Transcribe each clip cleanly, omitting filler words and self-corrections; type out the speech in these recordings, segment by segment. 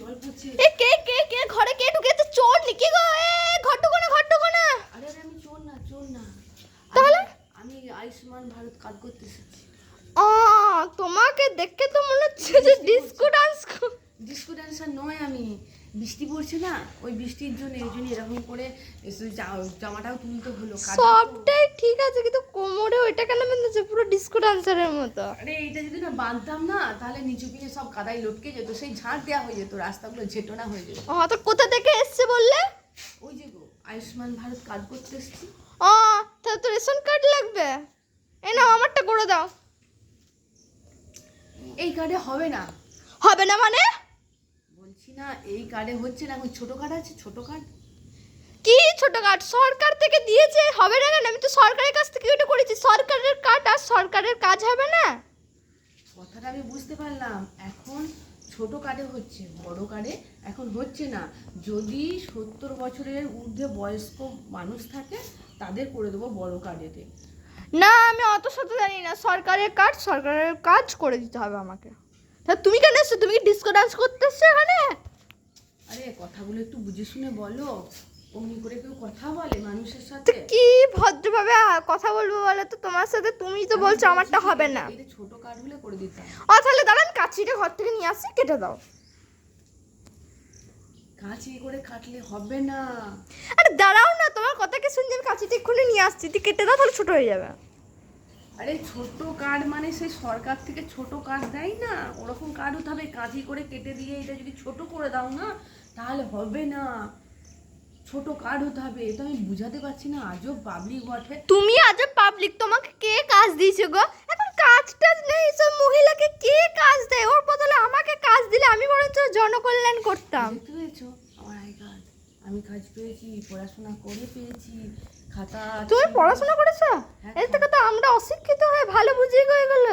জল পড়ছে। এ কে কে কে ঘরে কে ঢুকেছে? চোর নাকি গো? এ ঘর ঢুকো না, ঘর ঢুকো না। আরে আমি চোর না, চোর না। তাহলে? আমি আয়ুষ্মান ভারত কার্ড করতে এসেছি। তোমাকে দেখে তো মনে হচ্ছে যে ডিস্কো ডান্স। ডিস্কো ডান্সার নয় আমি। বৃষ্টি পড়ছে না, ওই বৃষ্টির জন্য এই জন্য এরকম করে জামাটাও তুলতে হলো। সবটাই ঠিক আছে, কিন্তু কোমরে ওইটা কেন বেঁধেছে পুরো ডিস্কো ডান্সারের মতো? আরে এইটা যদি না বাঁধতাম না, তাহলে নিচু পিছু সব কাদায় লটকে যেত, সেই ঝাঁট দেওয়া হয়ে যেত, রাস্তাগুলো ঝেঁটোনা হয়ে যেত। তো কোথা থেকে এসছে বললে? ওই যে গো, আয়ুষ্মান ভারত কার্ড করতে এসেছি। তাহলে তো রেশন কার্ড লাগবে। এই নাও, আমারটা করে দাও। এই কার্ডে হবে না। হবে না মানে? বলছি না, এই কার্ডে হচ্ছে না। এখন ছোট কার্ড আছে, ছোট কার্ড। কি ছোট কার্ড? সরকার থেকে দিয়েছে, হবে না কেন? আমি তো সরকারের কাছ থেকে ওটা করেছি। সরকারের কার্ড আর সরকারের কাজ হবে না? কথাটা আমি বুঝতে পারলাম। এখন ছোট কার্ডে হচ্ছে, বড় কার্ডে এখন হচ্ছে না। যদি 70 বছরের ঊর্ধ্বে বয়স্ক মানুষ থাকে, তাদের করে দেবো বড় কার্ডেতে। না, আমি অত শত জানি না। সরকারের কাজ, সরকারের কাজ করে দিতে হবে আমাকে। তা তুমি কেন এসছো? তুমি কি ডিস্কো ডান্স করতে এসছো এখানে? আরে কথাগুলো একটু বুঝে শুনে বলো। অমনি করে কেউ কথা বলে মানুষের তো সাথে? কি ভদ্রভাবে কথা বলবো বলো তো? তোমার সাথে তুমি তো বলছো আমারটা হবে না। এই ছোট কার্ডগুলো করে দিতাম। তাহলে দাঁড়ান, কাছিটা ঘর থেকে নিয়ে আসছি, কেটে দাও। কাঁচি করে কাটলে হবে না। আরে দাঁড়াও না, তোমার কথা কি শুনছি? আমি কাছিটা এক্ষুনি নিয়ে আসছি, তুই কেটে দাও, তাহলে ছোট হয়ে যাবে। আরে ছোট কার্ড মানে সেই সরকার থেকে ছোট কার্ড দেয় না, ওরকম কার্ড হতে হবে। কাঁচি করে কেটে দিয়ে এটা যদি ছোট করে দাও না, তাহলে হবে না। ছোট কার্ড হতে হবে। তো আমি বুঝাতে পারছি না, আজও পাবলিক বটে। তুমি আজ পাবলিক, তোমাকে কে কাজ দিয়েছে গো? এখন কাজ টাজ নেই, সব মহিলাকে কে কাজ দেয়? ওর বদলে আমাকে কাজ দিলে আমি বরঞ্চ জনকল্যাণ করতাম। দেখতে পেয়েছো আমার আই কার্ড? আমি কাজ পেয়েছি, পড়াশোনা করে পেয়েছি, খাতা। তুমি পড়াশোনা করেছো? এর থেকে তো আমরা অশিক্ষিত হয়ে ভালো বুঝিয়ে গিয়ে গেল।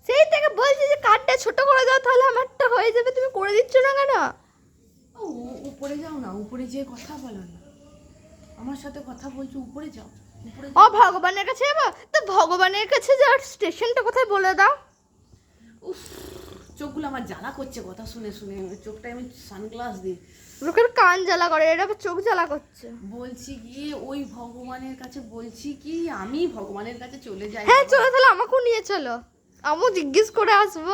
সেই থেকে বলছি যে কার্ডটা ছোট করে দাও, তাহলে আমারটা হয়ে যাবে। তুমি করে দিচ্ছ না কেন? উপরে যাও না, উপরে যেয়ে কথা বলো না। আমার সাথে কথা বলছো, উপরে যাও, উপরে ভগবানের কাছে যাবো? তো ভগবানের কাছে যাওয়ার স্টেশনটা কোথায় বলে দাও। উফ, চোখগুলো আমার জ্বালা করছে কথা শুনে শুনে। চোখটায় আমি সানগ্লাস দিই। লোকের কান জ্বালা করে, এটা আবার চোখ জ্বালা করছে। বলছি কি, ওই ভগবানের কাছে বলছি কি, আমি ভগবানের কাছে চলে যাই। হ্যাঁ চলো, তাহলে আমাকেও নিয়ে চলো, আমিও জিজ্ঞেস করে আসবো।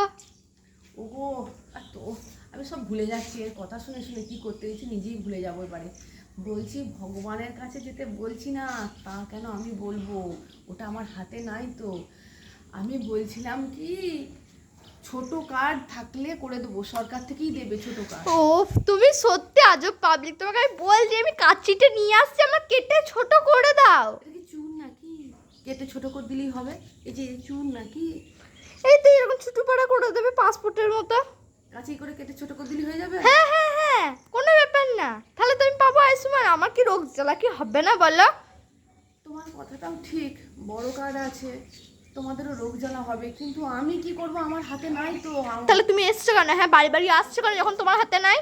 ওগো, আর তো আমি সব ভুলে যাচ্ছি। এর কথা শুনে শুনে কি করতে গেছি নিজেই ভুলে যাবো এবারে। বলছি ভগবানের কাছে যেতে বলছি না, তা কেন আমি বলবো? ওটা আমার হাতে নাই তো। আমি বলছিলাম কি, ছোট কার্ড থাকলে করে দেবো, সরকার থেকেই দেবে ছোট কার্ড। তুমি সত্যি আজব পাবলিক। তোমাকে আমি বলছি, আমি কাচিটা নিয়ে আসছি, আমার কেটে ছোট করে দাও। এটা কি চুন নাকি? কেটে ছোট করে দিলেই হবে। এই যে চুন নাকি? এই তো এরকম ছোটো পাড়া করে দেবে, পাসপোর্টের মতো। কাঁচি করে কেটে ছোট করে দিলেই হয়ে যাবে। হ্যাঁ হ্যাঁ হ্যাঁ, কোনো ব্যাপার না। তাহলে তুমি পাবো আয়ুষ্মান। আমার কি রোগ জ্বালা কি হবে না বলো? তোমার কথাটাও ঠিক, বড় কার্ড আছে, তোমাদেরও রোগ জ্বালা হবে, কিন্তু আমি কি করব? আমার হাতে নাই তো। তাহলে তুমি এসছো কেন? হ্যাঁ, বাড়ি বাড়ি আসছো কেন যখন তোমার হাতে নাই?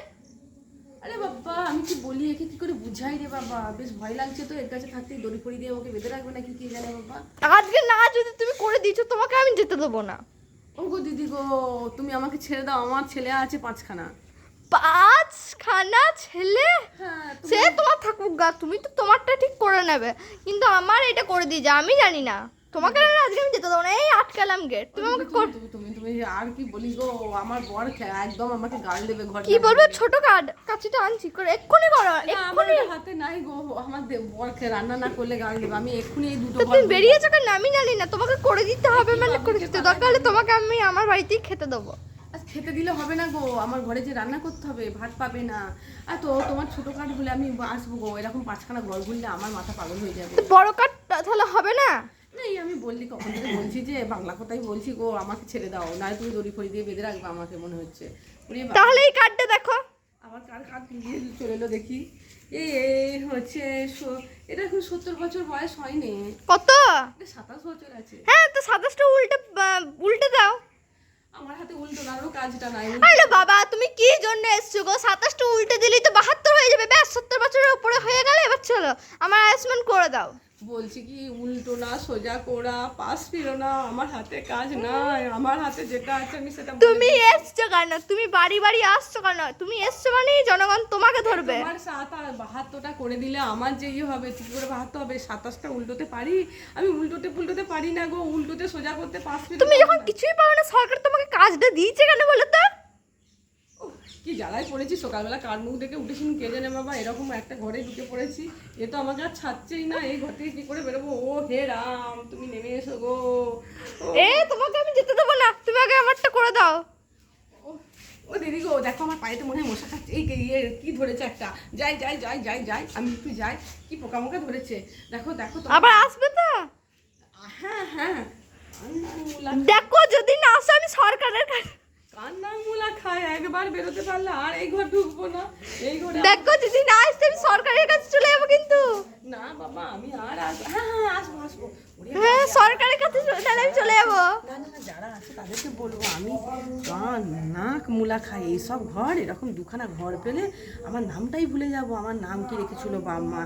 আরে বাবা, আমি কি বলি, একে কি করে বুঝাই রে বাবা? বেশ ভয় লাগছে তো। এর কাছে থাকতেই দড়ি ফড়ি দিয়ে ওকে বেঁধে রাখবে নাকি, কি জানে বাবা। আজকে না, যদি তুমি করে দিয়েছো, তোমাকে আমি যেতে দেবো না। ও গো দিদি গো, তুমি আমাকে ছেড়ে দাও। আমার ছেলে আছে 5খানা। 5খানা ছেলে? হ্যাঁ, সে তোমার থাকুক গা, তুমি তো তোমারটা ঠিক করে নেবে, কিন্তু আমার এটা করে দিয়ে যা। আমি জানি না, তোমাকে না আজকে আমি যেতে দেবো না। এই আটকালাম গেট, তুমি আমাকে তুমি তুমি তুমি আর কি বলি গো, আমার বর একদম আমাকে গাল দেবে ঘর। কি বলবে? ছোট কার্ড কাছিটা আনছি, করে এক্ষুনি করো, আমার এক্ষুনি। হাতে নাই গো। আমার বর রান্না না করলে গাল দেবে। আমি এক্ষুনি এই দুটো তুমি বেরিয়েছো কেন? আমি জানি না, তোমাকে করে দিতে হবে, মানে করে দিতে দরকার হলে তোমাকে আমি আমার বাড়িতেই খেতে দেবো। আজ খেতে দিলে হবে না গো, আমার ঘরে যে রান্না করতে হবে, ভাত পাবে না। আর তো তোমার ছোট কাঠ বলে আমি আসবো গো। এরকম 5খানা ঘর ঘুরলে আমার মাথা পাগল হয়ে যাবে। বড় কার্ড তাহলে হবে না? না, এই আমি বললি কখন থেকে বলছি যে বাংলা কথাই বলছি গো, আমাকে ছেড়ে দাও, নয় তুমি দড়ি ফড়ি দিয়ে বেঁধে রাখবে আমাকে, মনে হচ্ছে। তাহলে এই কার্ডটা দেখো। আবার কার কাঠ দিয়ে চলে এলো দেখি। এই হচ্ছে এটা এখন 70 বছর বয়স হয়নি। কত? 27 বছর আছে। হ্যাঁ, তো 27টা উল্টে দাও। আমার হাতে উল্টো নাড়ারও কাজটা নাই। আরে বাবা, তুমি কি জন্য এসছো গো? 27টা উল্টে দিলেই তো 72 হয়ে যাবে। ব্যাস, 70 বছরের উপরে হয়ে গেলে এবার চলো আমার আয়ুষ্মান করে দাও। বলছি কি উল্টো না সোজা করা পাশ ফিরো না, আমার হাতে কাজ নাই, আমার হাতে যেটা আছে আমি সেটা বলে তুমি এসছো কেন? তুমি বাড়ি বাড়ি আসছো কেন? তুমি এসছো মানেই জনগণ তোমাকে ধরবে। তোমার ৭-৭-৭২টা করে দিলে আমার যে ইয়ে হবে, ঠিক করে বাহাত্তর হবে। ২৭টা উল্টোতে পারি আমি, উল্টোতে পুল্টোতে পারি না গো, উল্টোতে সোজা করতে পাশ ফিরতে তুমি পারি যখন না। কিছুই পারো না, সরকার তোমাকে কাজটা দিয়েছে কেন বলো তো? উফ, কি জ্বালায় পড়েছি, সকালবেলা কার মুখ দেখে উঠেছিলাম কে জানে বাবা, এরকম একটা ঘরে ঢুকে পড়েছি, এ তো আমাকে আর ছাড়ছেই না, এই ঘর থেকে কি করে বেরোবো। ও হে রাম, তুমি নেমে এসো গো। ও, তোমাকে আমি যেতে দেবো না, তুমি আগে আমারটা করে দাও। ও, ও দিদি গো, দেখো আমার পায়েতে মনে হয় মশা খাচ্ছে, এই ইয়ে কি ধরেছে একটা, যাই যাই যাই যাই যাই, আমি একটু যাই, কি পোকামোকা ধরেছে, দেখো দেখো তো। আবার আসবে তো? হ্যাঁ হ্যাঁ, দেখো যদি না আসো আমি সরকারের কাছে। কান্না মুলা খায়, একবার বেরোতে পারলে আর এই ঘর ঢুকবো না, এই ঘরে দেখো যদি না আসতে আমি সরকারের কাছে চলে যাবো কিন্তু। না বাবা আমি আর আসবো, হ্যাঁ হ্যাঁ আসবো আসবো। ওরে হ্যাঁ সরকারের কাছে তাহলে আমি চলে যাবো। না না না, যারা আছে তাদেরকে বলবো আমি কান নাক মুলা খাই, এইসব ঘর এরকম দুখানা ঘর পেলে আমার নামটাই ভুলে যাব, আমার নাম কি রেখেছিল বাবা মা,